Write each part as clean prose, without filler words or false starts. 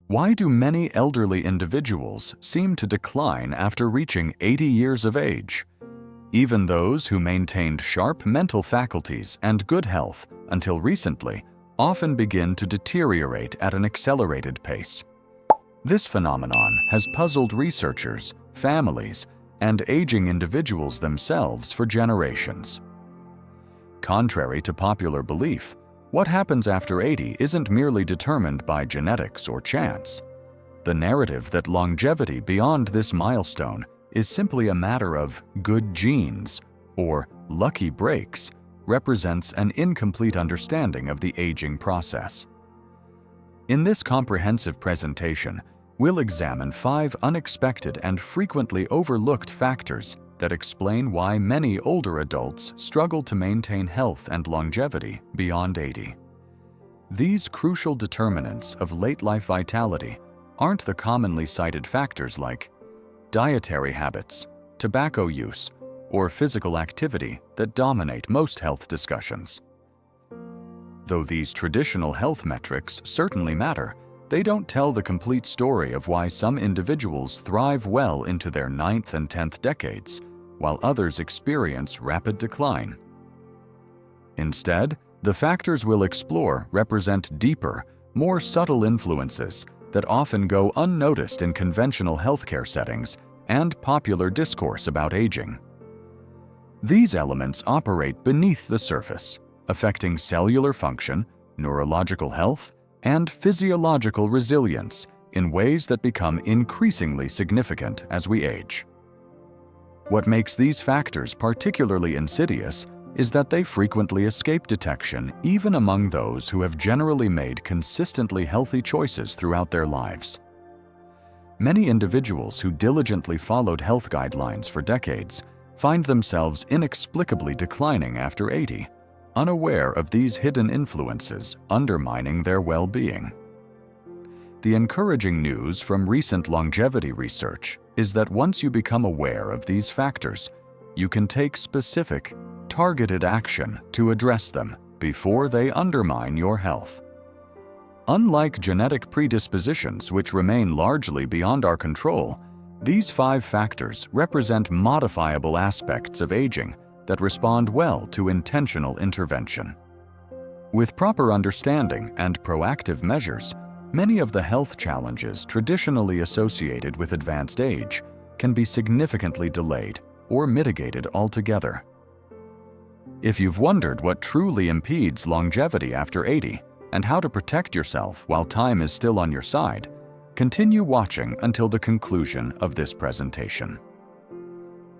Why do many elderly individuals seem to decline after reaching 80 years of age? Even those who maintained sharp mental faculties and good health until recently often begin to deteriorate at an accelerated pace. This phenomenon has puzzled researchers, families, and aging individuals themselves for generations. Contrary to popular belief, what happens after 80 isn't merely determined by genetics or chance. The narrative that longevity beyond this milestone is simply a matter of good genes or lucky breaks represents an incomplete understanding of the aging process. In this comprehensive presentation, we'll examine 5 unexpected and frequently overlooked factors that explain why many older adults struggle to maintain health and longevity beyond 80. These crucial determinants of late-life vitality aren't the commonly cited factors like dietary habits, tobacco use, or physical activity that dominate most health discussions. Though these traditional health metrics certainly matter, they don't tell the complete story of why some individuals thrive well into their 9th and 10th decades, while others experience rapid decline. Instead, the factors we'll explore represent deeper, more subtle influences that often go unnoticed in conventional healthcare settings and popular discourse about aging. These elements operate beneath the surface, affecting cellular function, neurological health, and physiological resilience in ways that become increasingly significant as we age. What makes these factors particularly insidious is that they frequently escape detection even among those who have generally made consistently healthy choices throughout their lives. Many individuals who diligently followed health guidelines for decades find themselves inexplicably declining after 80, unaware of these hidden influences undermining their well-being. The encouraging news from recent longevity research is that once you become aware of these factors, you can take specific, targeted action to address them before they undermine your health. Unlike genetic predispositions, which remain largely beyond our control, these 5 factors represent modifiable aspects of aging that respond well to intentional intervention. With proper understanding and proactive measures, many of the health challenges traditionally associated with advanced age can be significantly delayed or mitigated altogether. If you've wondered what truly impedes longevity after 80 and how to protect yourself while time is still on your side, continue watching until the conclusion of this presentation.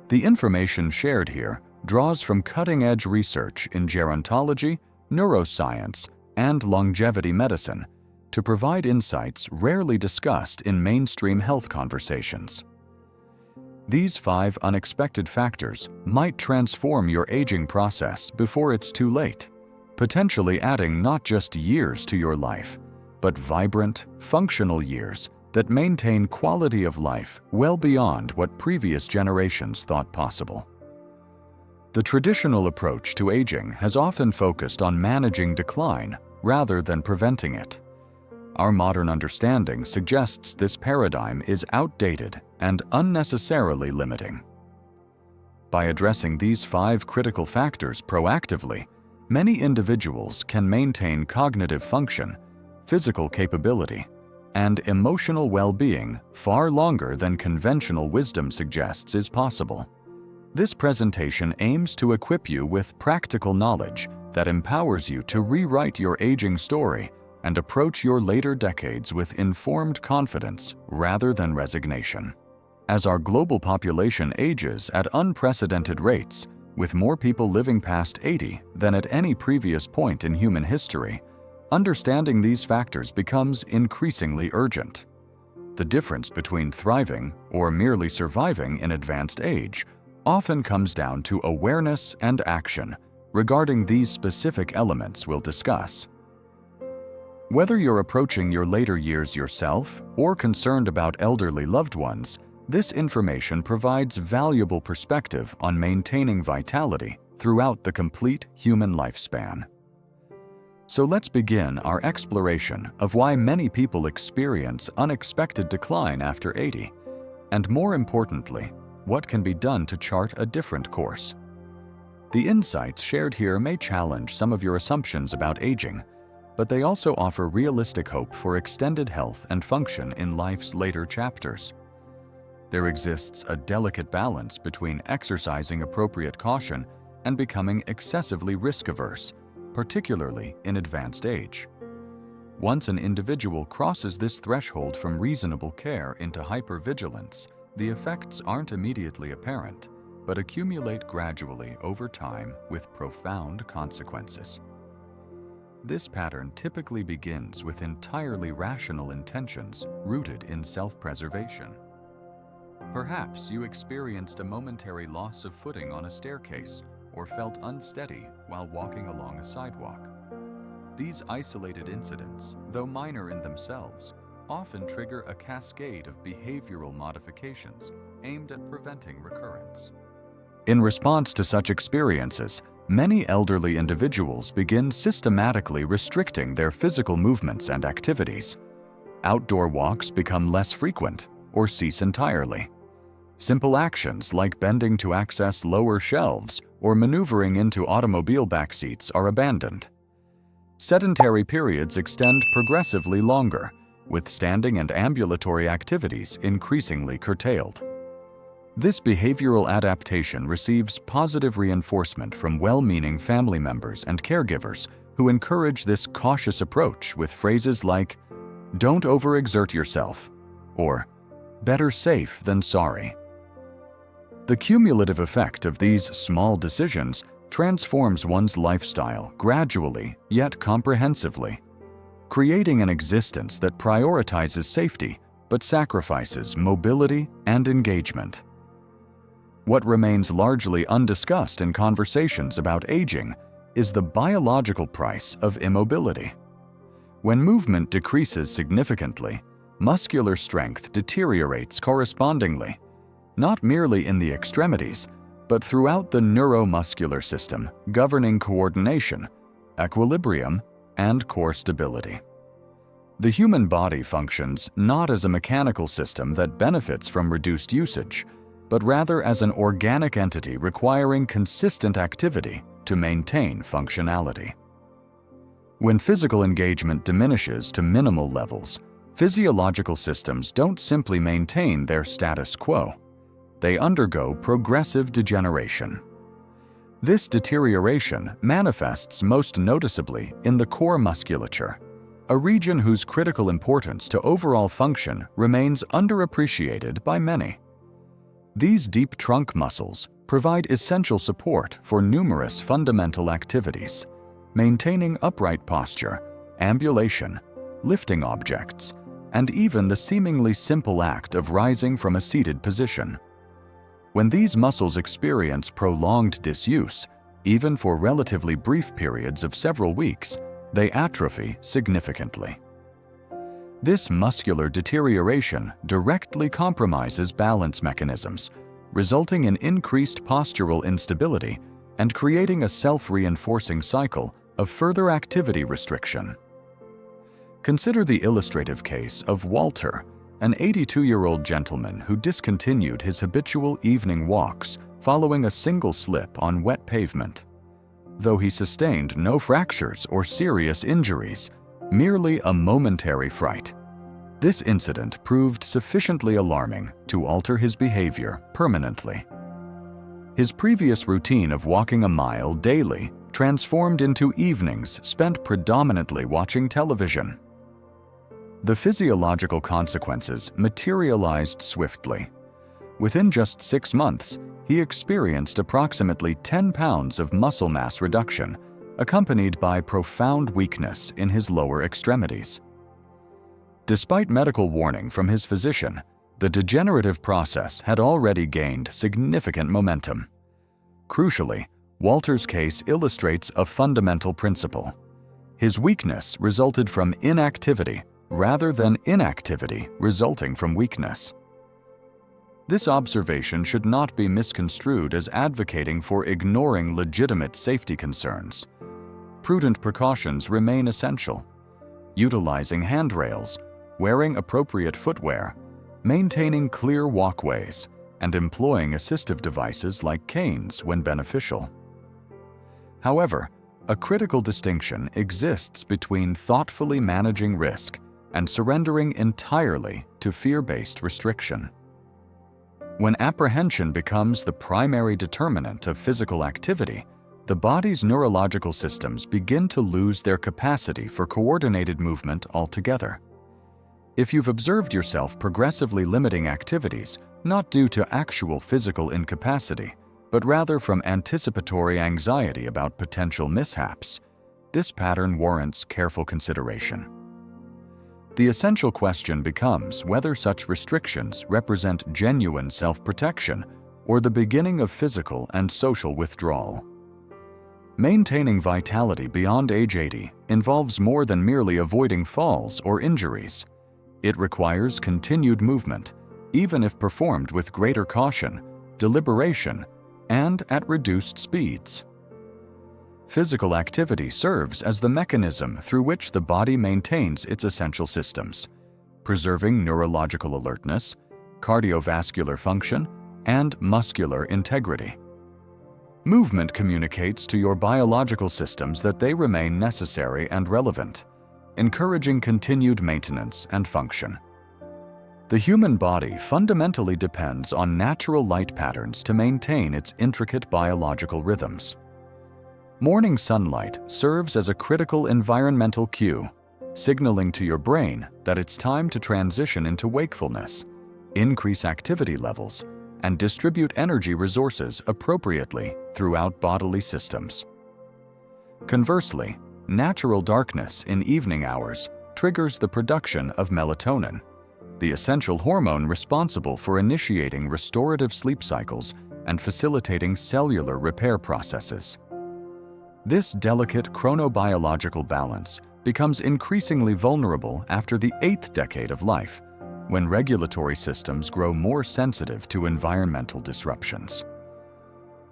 The information shared here draws from cutting-edge research in gerontology, neuroscience, and longevity medicine to provide insights rarely discussed in mainstream health conversations. These 5 unexpected factors might transform your aging process before it's too late, potentially adding not just years to your life, but vibrant, functional years that maintain quality of life well beyond what previous generations thought possible. The traditional approach to aging has often focused on managing decline rather than preventing it. Our modern understanding suggests this paradigm is outdated and unnecessarily limiting. By addressing these 5 critical factors proactively, many individuals can maintain cognitive function, physical capability, and emotional well-being far longer than conventional wisdom suggests is possible. This presentation aims to equip you with practical knowledge that empowers you to rewrite your aging story and approach your later decades with informed confidence rather than resignation. As our global population ages at unprecedented rates, with more people living past 80 than at any previous point in human history, understanding these factors becomes increasingly urgent. The difference between thriving or merely surviving in advanced age often comes down to awareness and action regarding these specific elements we'll discuss. Whether you're approaching your later years yourself or concerned about elderly loved ones, this information provides valuable perspective on maintaining vitality throughout the complete human lifespan. So let's begin our exploration of why many people experience unexpected decline after 80, and more importantly, what can be done to chart a different course. The insights shared here may challenge some of your assumptions about aging, but they also offer realistic hope for extended health and function in life's later chapters. There exists a delicate balance between exercising appropriate caution and becoming excessively risk-averse, particularly in advanced age. Once an individual crosses this threshold from reasonable care into hypervigilance, the effects aren't immediately apparent, but accumulate gradually over time with profound consequences. This pattern typically begins with entirely rational intentions rooted in self-preservation. Perhaps you experienced a momentary loss of footing on a staircase or felt unsteady while walking along a sidewalk. These isolated incidents, though minor in themselves, often trigger a cascade of behavioral modifications aimed at preventing recurrence. In response to such experiences, many elderly individuals begin systematically restricting their physical movements and activities. Outdoor walks become less frequent or cease entirely. Simple actions like bending to access lower shelves or maneuvering into automobile backseats are abandoned. Sedentary periods extend progressively longer, with standing and ambulatory activities increasingly curtailed. This behavioral adaptation receives positive reinforcement from well-meaning family members and caregivers who encourage this cautious approach with phrases like, "Don't overexert yourself," or "Better safe than sorry." The cumulative effect of these small decisions transforms one's lifestyle gradually yet comprehensively, creating an existence that prioritizes safety but sacrifices mobility and engagement. What remains largely undiscussed in conversations about aging is the biological price of immobility. When movement decreases significantly, muscular strength deteriorates correspondingly, not merely in the extremities, but throughout the neuromuscular system governing coordination, equilibrium, and core stability. The human body functions not as a mechanical system that benefits from reduced usage, but rather as an organic entity requiring consistent activity to maintain functionality. When physical engagement diminishes to minimal levels, physiological systems don't simply maintain their status quo. They undergo progressive degeneration. This deterioration manifests most noticeably in the core musculature, a region whose critical importance to overall function remains underappreciated by many. These deep trunk muscles provide essential support for numerous fundamental activities, maintaining upright posture, ambulation, lifting objects, and even the seemingly simple act of rising from a seated position. When these muscles experience prolonged disuse, even for relatively brief periods of several weeks, they atrophy significantly. This muscular deterioration directly compromises balance mechanisms, resulting in increased postural instability and creating a self-reinforcing cycle of further activity restriction. Consider the illustrative case of Walter, an 82-year-old gentleman who discontinued his habitual evening walks following a single slip on wet pavement. Though he sustained no fractures or serious injuries, merely a momentary fright, this incident proved sufficiently alarming to alter his behavior permanently. His previous routine of walking a mile daily transformed into evenings spent predominantly watching television. The physiological consequences materialized swiftly. Within just 6 months, he experienced approximately 10 pounds of muscle mass reduction, accompanied by profound weakness in his lower extremities. Despite medical warning from his physician, the degenerative process had already gained significant momentum. Crucially, Walter's case illustrates a fundamental principle. His weakness resulted from inactivity rather than inactivity resulting from weakness. This observation should not be misconstrued as advocating for ignoring legitimate safety concerns. prudent precautions remain essential. Utilizing handrails, wearing appropriate footwear, maintaining clear walkways, and employing assistive devices like canes when beneficial. However, a critical distinction exists between thoughtfully managing risk and surrendering entirely to fear-based restriction. When apprehension becomes the primary determinant of physical activity, the body's neurological systems begin to lose their capacity for coordinated movement altogether. If you've observed yourself progressively limiting activities, not due to actual physical incapacity, but rather from anticipatory anxiety about potential mishaps, this pattern warrants careful consideration. The essential question becomes whether such restrictions represent genuine self-protection or the beginning of physical and social withdrawal. Maintaining vitality beyond age 80 involves more than merely avoiding falls or injuries. It requires continued movement, even if performed with greater caution, deliberation, and at reduced speeds. Physical activity serves as the mechanism through which the body maintains its essential systems, preserving neurological alertness, cardiovascular function, and muscular integrity. Movement communicates to your biological systems that they remain necessary and relevant, encouraging continued maintenance and function. The human body fundamentally depends on natural light patterns to maintain its intricate biological rhythms. Morning sunlight serves as a critical environmental cue, signaling to your brain that it's time to transition into wakefulness, increase activity levels, and distribute energy resources appropriately throughout bodily systems. Conversely, natural darkness in evening hours triggers the production of melatonin, the essential hormone responsible for initiating restorative sleep cycles and facilitating cellular repair processes. This delicate chronobiological balance becomes increasingly vulnerable after the 8th decade of life, when regulatory systems grow more sensitive to environmental disruptions.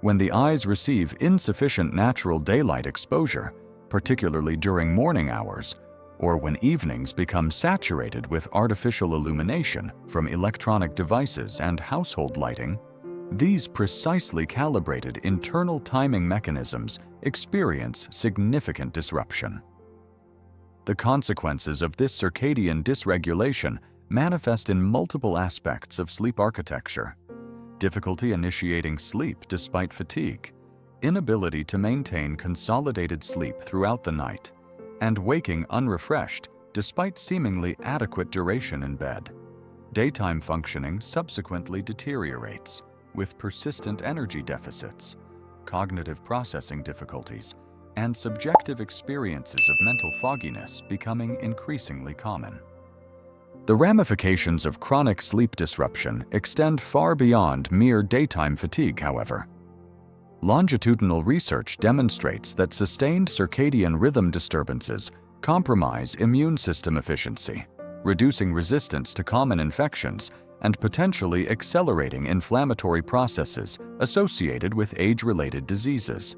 When the eyes receive insufficient natural daylight exposure, particularly during morning hours, or when evenings become saturated with artificial illumination from electronic devices and household lighting, these precisely calibrated internal timing mechanisms experience significant disruption. The consequences of this circadian dysregulation manifest in multiple aspects of sleep architecture: difficulty initiating sleep despite fatigue, inability to maintain consolidated sleep throughout the night, and waking unrefreshed despite seemingly adequate duration in bed. Daytime functioning subsequently deteriorates, with persistent energy deficits, cognitive processing difficulties, and subjective experiences of mental fogginess becoming increasingly common. The ramifications of chronic sleep disruption extend far beyond mere daytime fatigue, however. Longitudinal research demonstrates that sustained circadian rhythm disturbances compromise immune system efficiency, reducing resistance to common infections and potentially accelerating inflammatory processes associated with age-related diseases.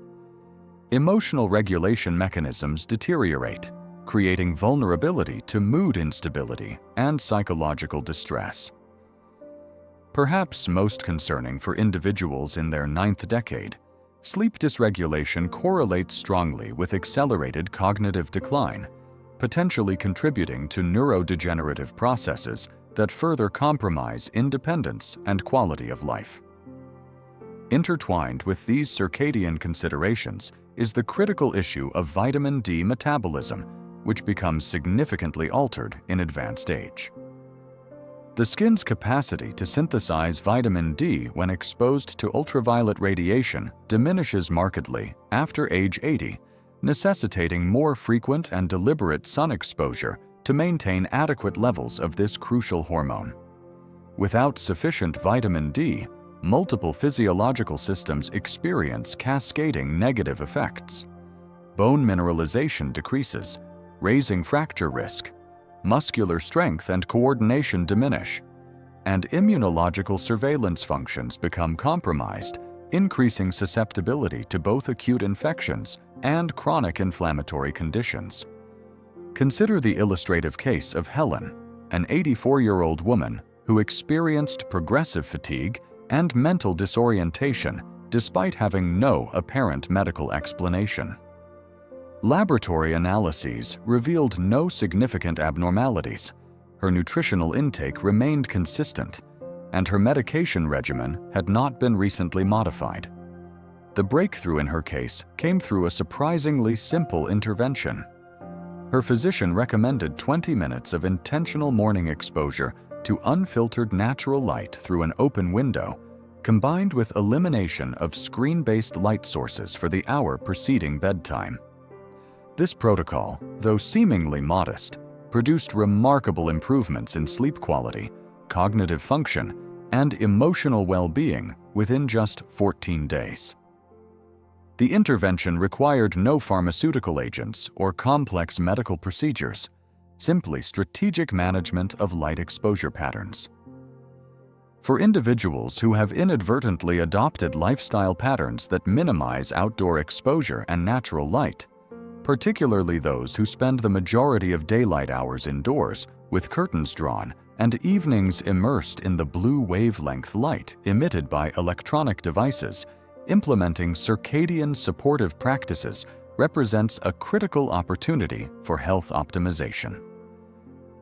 Emotional regulation mechanisms deteriorate, creating vulnerability to mood instability and psychological distress. Perhaps most concerning for individuals in their 9th decade, sleep dysregulation correlates strongly with accelerated cognitive decline, potentially contributing to neurodegenerative processes that further compromise independence and quality of life. Intertwined with these circadian considerations is the critical issue of vitamin D metabolism, which becomes significantly altered in advanced age. The skin's capacity to synthesize vitamin D when exposed to ultraviolet radiation diminishes markedly after age 80, necessitating more frequent and deliberate sun exposure to maintain adequate levels of this crucial hormone. Without sufficient vitamin D, multiple physiological systems experience cascading negative effects. Bone mineralization decreases, raising fracture risk, muscular strength and coordination diminish, and immunological surveillance functions become compromised, increasing susceptibility to both acute infections and chronic inflammatory conditions. Consider the illustrative case of Helen, an 84-year-old woman who experienced progressive fatigue and mental disorientation despite having no apparent medical explanation. Laboratory analyses revealed no significant abnormalities. Her nutritional intake remained consistent, and her medication regimen had not been recently modified. The breakthrough in her case came through a surprisingly simple intervention. Her physician recommended 20 minutes of intentional morning exposure to unfiltered natural light through an open window, combined with elimination of screen-based light sources for the hour preceding bedtime. This protocol, though seemingly modest, produced remarkable improvements in sleep quality, cognitive function, and emotional well-being within just 14 days. The intervention required no pharmaceutical agents or complex medical procedures, simply strategic management of light exposure patterns. For individuals who have inadvertently adopted lifestyle patterns that minimize outdoor exposure and natural light, particularly those who spend the majority of daylight hours indoors with curtains drawn and evenings immersed in the blue wavelength light emitted by electronic devices, implementing circadian supportive practices represents a critical opportunity for health optimization.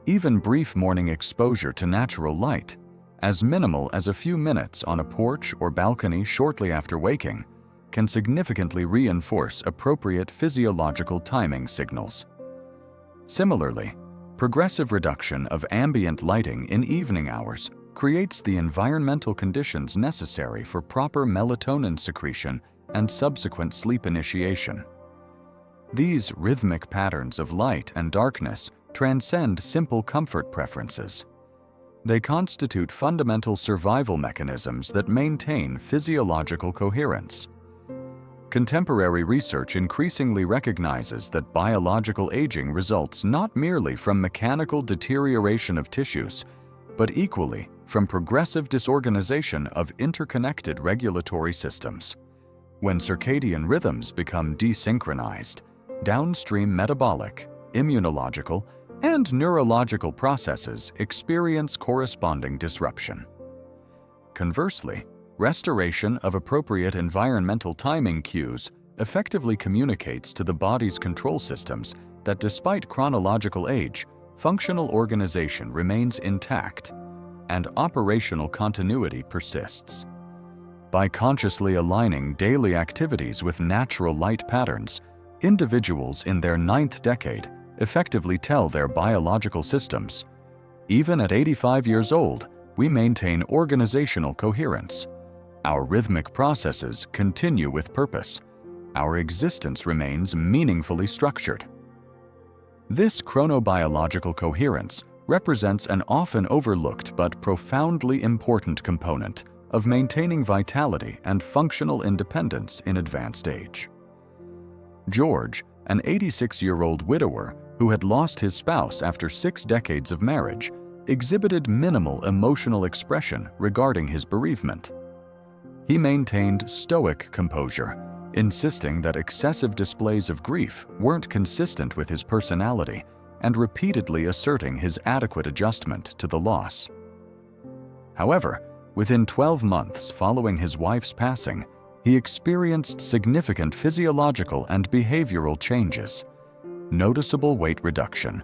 Even brief morning exposure to natural light, as minimal as a few minutes on a porch or balcony shortly after waking, can significantly reinforce appropriate physiological timing signals. Similarly, progressive reduction of ambient lighting in evening hours creates the environmental conditions necessary for proper melatonin secretion and subsequent sleep initiation. These rhythmic patterns of light and darkness transcend simple comfort preferences. They constitute fundamental survival mechanisms that maintain physiological coherence. Contemporary research increasingly recognizes that biological aging results not merely from mechanical deterioration of tissues, but equally from progressive disorganization of interconnected regulatory systems. When circadian rhythms become desynchronized, downstream metabolic, immunological, and neurological processes experience corresponding disruption. Conversely, restoration of appropriate environmental timing cues effectively communicates to the body's control systems that despite chronological age, functional organization remains intact and operational continuity persists. By consciously aligning daily activities with natural light patterns, individuals in their 9th decade effectively tell their biological systems, even at 85 years old, we maintain organizational coherence. Our rhythmic processes continue with purpose. Our existence remains meaningfully structured. This chronobiological coherence represents an often overlooked but profoundly important component of maintaining vitality and functional independence in advanced age. George, an 86-year-old widower who had lost his spouse after 6 decades of marriage, exhibited minimal emotional expression regarding his bereavement. He maintained stoic composure, insisting that excessive displays of grief weren't consistent with his personality and repeatedly asserting his adequate adjustment to the loss. However, within 12 months following his wife's passing, he experienced significant physiological and behavioral changes, noticeable weight reduction,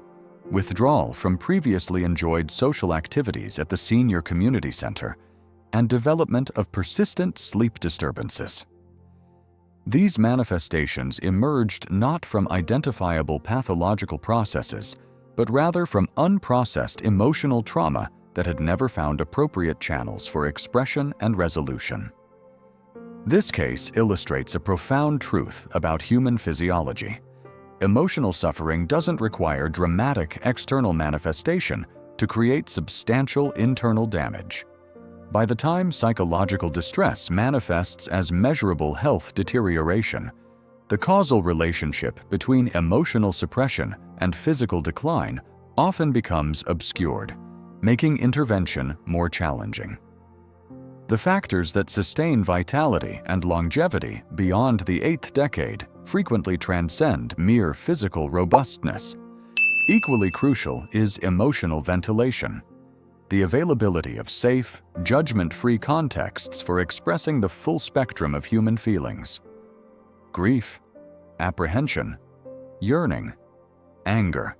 withdrawal from previously enjoyed social activities at the senior community center, and development of persistent sleep disturbances. These manifestations emerged not from identifiable pathological processes, but rather from unprocessed emotional trauma that had never found appropriate channels for expression and resolution. This case illustrates a profound truth about human physiology. Emotional suffering doesn't require dramatic external manifestation to create substantial internal damage. By the time psychological distress manifests as measurable health deterioration, the causal relationship between emotional suppression and physical decline often becomes obscured, making intervention more challenging. The factors that sustain vitality and longevity beyond the 8th decade frequently transcend mere physical robustness. Equally crucial is emotional ventilation, the availability of safe, judgment-free contexts for expressing the full spectrum of human feelings: grief, apprehension, yearning, anger,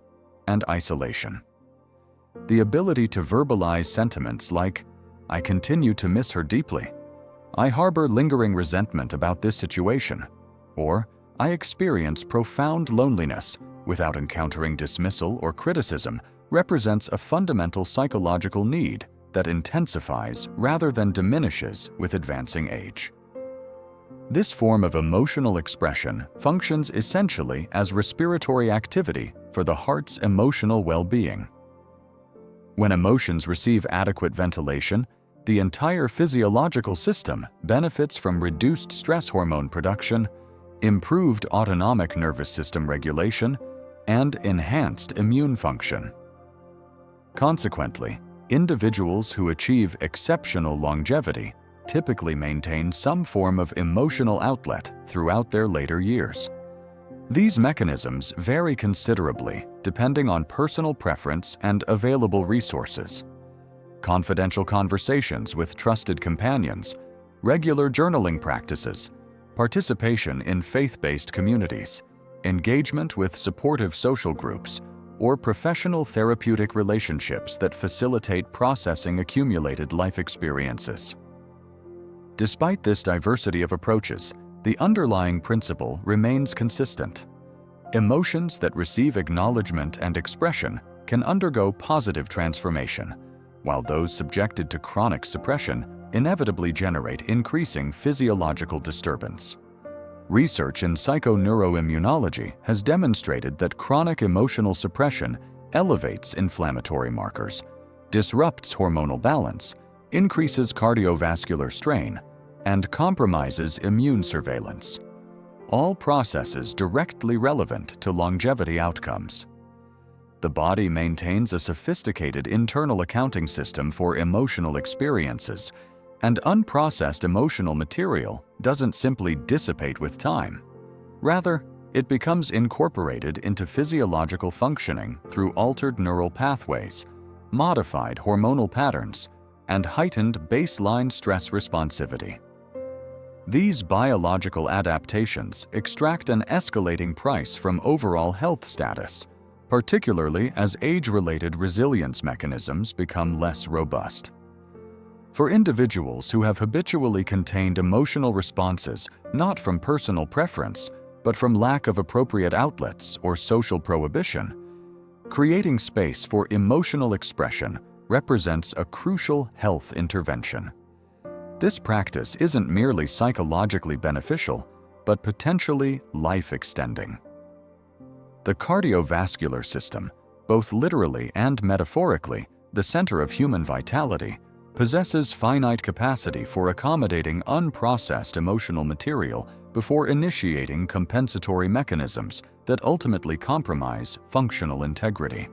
and isolation. The ability to verbalize sentiments like, "I continue to miss her deeply," "I harbor lingering resentment about this situation," or "I experience profound loneliness," without encountering dismissal or criticism, represents a fundamental psychological need that intensifies rather than diminishes with advancing age. This form of emotional expression functions essentially as respiratory activity for the heart's emotional well-being. When emotions receive adequate ventilation, the entire physiological system benefits from reduced stress hormone production, improved autonomic nervous system regulation, and enhanced immune function. Consequently, individuals who achieve exceptional longevity typically maintain some form of emotional outlet throughout their later years. These mechanisms vary considerably depending on personal preference and available resources. Confidential conversations with trusted companions, regular journaling practices, participation in faith-based communities, engagement with supportive social groups, or professional therapeutic relationships that facilitate processing accumulated life experiences. Despite this diversity of approaches, the underlying principle remains consistent. Emotions that receive acknowledgement and expression can undergo positive transformation, while those subjected to chronic suppression inevitably generate increasing physiological disturbance. Research in psychoneuroimmunology has demonstrated that chronic emotional suppression elevates inflammatory markers, disrupts hormonal balance, increases cardiovascular strain, and compromises immune surveillance, all processes directly relevant to longevity outcomes. The body maintains a sophisticated internal accounting system for emotional experiences, and unprocessed emotional material doesn't simply dissipate with time. Rather, it becomes incorporated into physiological functioning through altered neural pathways, modified hormonal patterns, and heightened baseline stress responsivity. These biological adaptations extract an escalating price from overall health status, particularly as age-related resilience mechanisms become less robust. For individuals who have habitually contained emotional responses not from personal preference, but from lack of appropriate outlets or social prohibition, creating space for emotional expression represents a crucial health intervention. This practice isn't merely psychologically beneficial, but potentially life-extending. The cardiovascular system, both literally and metaphorically the center of human vitality, possesses finite capacity for accommodating unprocessed emotional material before initiating compensatory mechanisms that ultimately compromise functional integrity.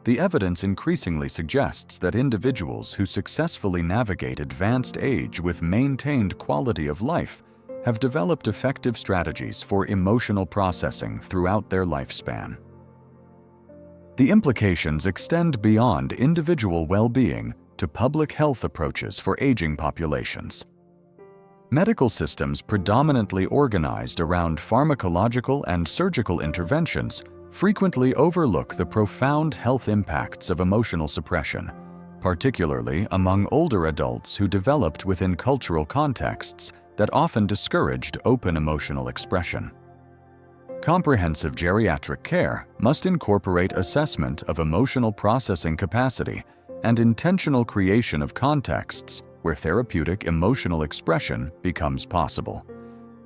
The evidence increasingly suggests that individuals who successfully navigate advanced age with maintained quality of life have developed effective strategies for emotional processing throughout their lifespan. The implications extend beyond individual well-being to public health approaches for aging populations. Medical systems predominantly organized around pharmacological and surgical interventions frequently overlook the profound health impacts of emotional suppression, particularly among older adults who developed within cultural contexts that often discouraged open emotional expression. Comprehensive geriatric care must incorporate assessment of emotional processing capacity and intentional creation of contexts where therapeutic emotional expression becomes possible,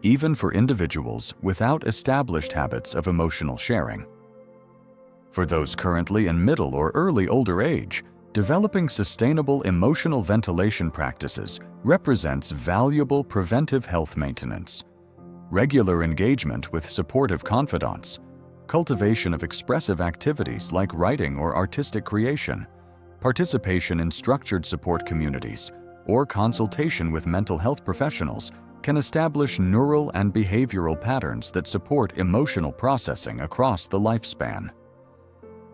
even for individuals without established habits of emotional sharing. For those currently in middle or early older age, developing sustainable emotional ventilation practices represents valuable preventive health maintenance. Regular engagement with supportive confidants, cultivation of expressive activities like writing or artistic creation, participation in structured support communities, or consultation with mental health professionals can establish neural and behavioral patterns that support emotional processing across the lifespan.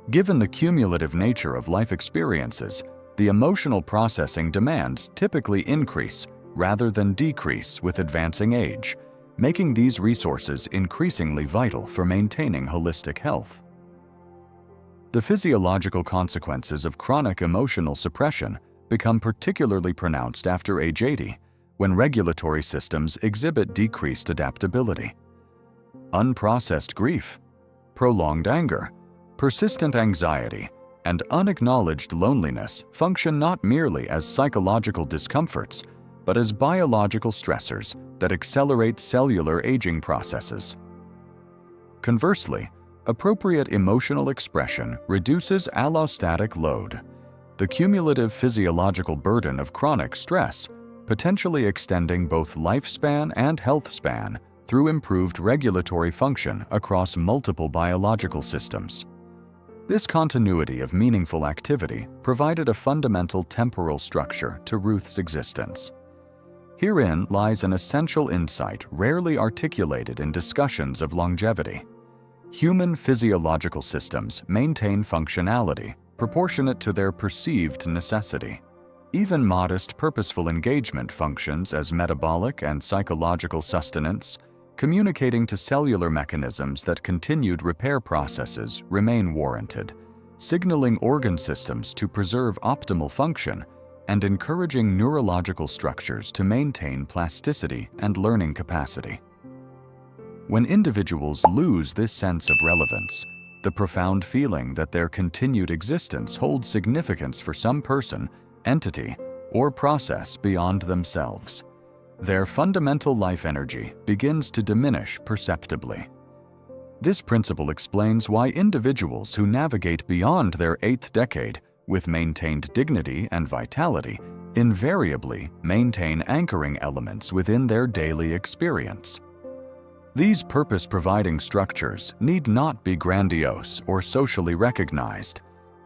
Given the cumulative nature of life experiences, the emotional processing demands typically increase rather than decrease with advancing age, making these resources increasingly vital for maintaining holistic health. The physiological consequences of chronic emotional suppression become particularly pronounced after age 80, when regulatory systems exhibit decreased adaptability. Unprocessed grief, prolonged anger, persistent anxiety, and unacknowledged loneliness function not merely as psychological discomforts, but as biological stressors that accelerate cellular aging processes. Conversely, appropriate emotional expression reduces allostatic load, the cumulative physiological burden of chronic stress, potentially extending both lifespan and health span through improved regulatory function across multiple biological systems. This continuity of meaningful activity provided a fundamental temporal structure to Ruth's existence. Herein lies an essential insight rarely articulated in discussions of longevity. Human physiological systems maintain functionality proportionate to their perceived necessity. Even modest purposeful engagement functions as metabolic and psychological sustenance, communicating to cellular mechanisms that continued repair processes remain warranted, signaling organ systems to preserve optimal function and encouraging neurological structures to maintain plasticity and learning capacity. When individuals lose this sense of relevance, the profound feeling that their continued existence holds significance for some person, entity, or process beyond themselves, their fundamental life energy begins to diminish perceptibly. This principle explains why individuals who navigate beyond their 8th decade with maintained dignity and vitality invariably maintain anchoring elements within their daily experience. These purpose-providing structures need not be grandiose or socially recognized.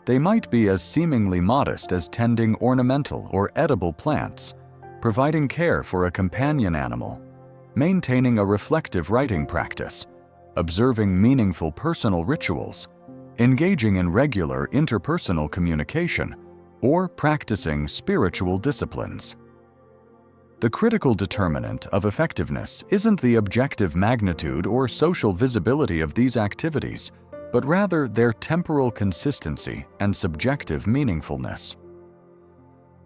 They might be as seemingly modest as tending ornamental or edible plants, providing care for a companion animal, maintaining a reflective writing practice, observing meaningful personal rituals, engaging in regular interpersonal communication, or practicing spiritual disciplines. The critical determinant of effectiveness isn't the objective magnitude or social visibility of these activities, but rather their temporal consistency and subjective meaningfulness.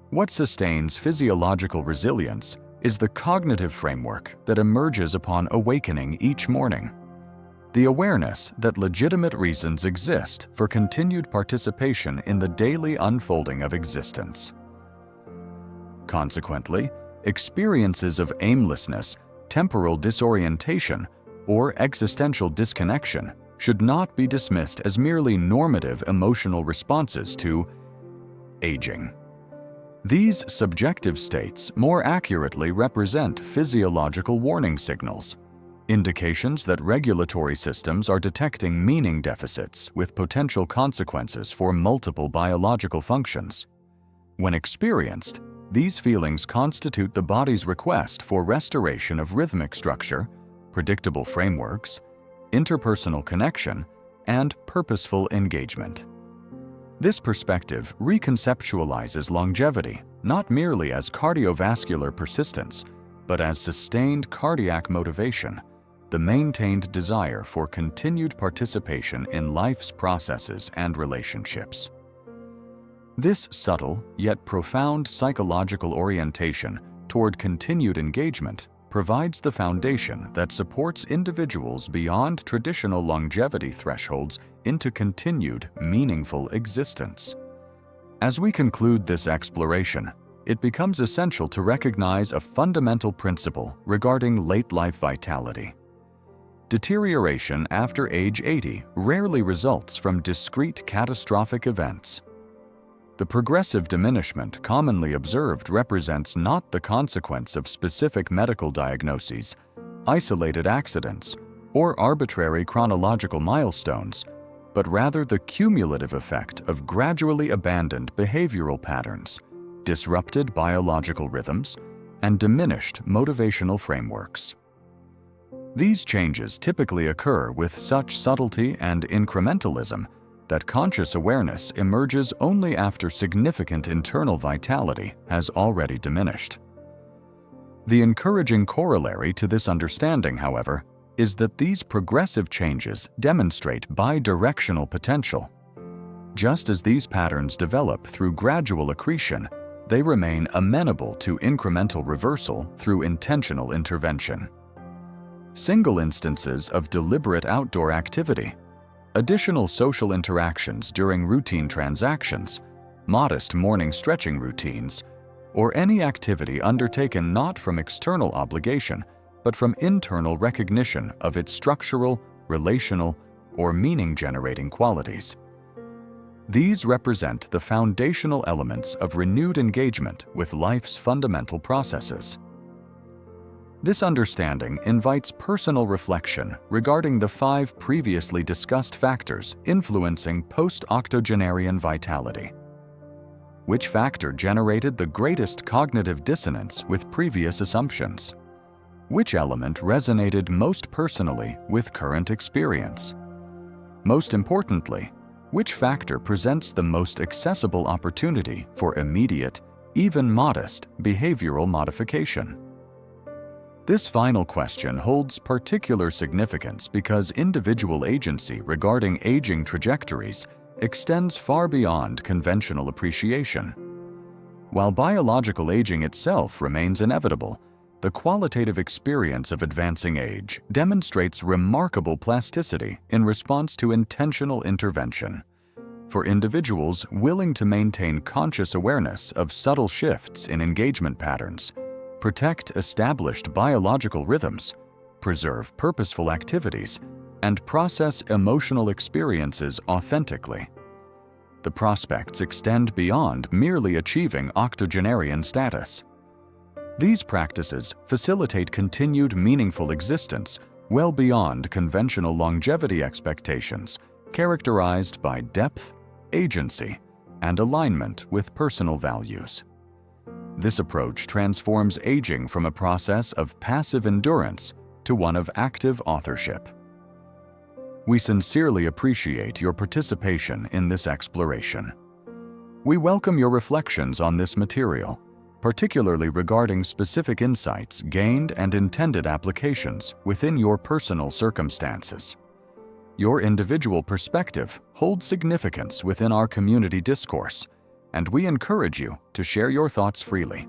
What sustains physiological resilience is the cognitive framework that emerges upon awakening each morning. The awareness that legitimate reasons exist for continued participation in the daily unfolding of existence. Consequently, experiences of aimlessness, temporal disorientation, or existential disconnection should not be dismissed as merely normative emotional responses to aging. These subjective states more accurately represent physiological warning signals, indications that regulatory systems are detecting meaning deficits with potential consequences for multiple biological functions. When experienced, these feelings constitute the body's request for restoration of rhythmic structure, predictable frameworks, interpersonal connection, and purposeful engagement. This perspective reconceptualizes longevity not merely as cardiovascular persistence, but as sustained cardiac motivation, the maintained desire for continued participation in life's processes and relationships. This subtle yet profound psychological orientation toward continued engagement provides the foundation that supports individuals beyond traditional longevity thresholds into continued, meaningful existence. As we conclude this exploration, it becomes essential to recognize a fundamental principle regarding late-life vitality. Deterioration after age 80 rarely results from discrete catastrophic events. The progressive diminishment commonly observed represents not the consequence of specific medical diagnoses, isolated accidents, or arbitrary chronological milestones, but rather the cumulative effect of gradually abandoned behavioral patterns, disrupted biological rhythms, and diminished motivational frameworks. These changes typically occur with such subtlety and incrementalism that conscious awareness emerges only after significant internal vitality has already diminished. The encouraging corollary to this understanding, however, is that these progressive changes demonstrate bidirectional potential. Just as these patterns develop through gradual accretion, they remain amenable to incremental reversal through intentional intervention. Single instances of deliberate outdoor activity, additional social interactions during routine transactions, modest morning stretching routines, or any activity undertaken not from external obligation, but from internal recognition of its structural, relational, or meaning-generating qualities. These represent the foundational elements of renewed engagement with life's fundamental processes. This understanding invites personal reflection regarding the 5 previously discussed factors influencing post-octogenarian vitality. Which factor generated the greatest cognitive dissonance with previous assumptions? Which element resonated most personally with current experience? Most importantly, which factor presents the most accessible opportunity for immediate, even modest, behavioral modification? This final question holds particular significance because individual agency regarding aging trajectories extends far beyond conventional appreciation. While biological aging itself remains inevitable, the qualitative experience of advancing age demonstrates remarkable plasticity in response to intentional intervention. For individuals willing to maintain conscious awareness of subtle shifts in engagement patterns, protect established biological rhythms, preserve purposeful activities, and process emotional experiences authentically. The prospects extend beyond merely achieving octogenarian status. These practices facilitate continued meaningful existence well beyond conventional longevity expectations, characterized by depth, agency, and alignment with personal values. This approach transforms aging from a process of passive endurance to one of active authorship. We sincerely appreciate your participation in this exploration. We welcome your reflections on this material, particularly regarding specific insights gained and intended applications within your personal circumstances. Your individual perspective holds significance within our community discourse, and we encourage you to share your thoughts freely.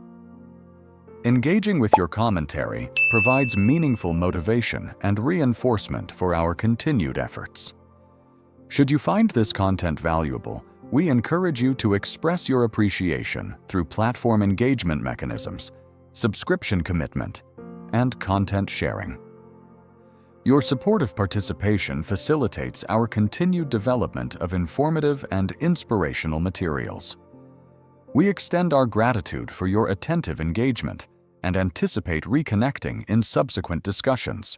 Engaging with your commentary provides meaningful motivation and reinforcement for our continued efforts. Should you find this content valuable, we encourage you to express your appreciation through platform engagement mechanisms, subscription commitment, and content sharing. Your supportive participation facilitates our continued development of informative and inspirational materials. We extend our gratitude for your attentive engagement and anticipate reconnecting in subsequent discussions.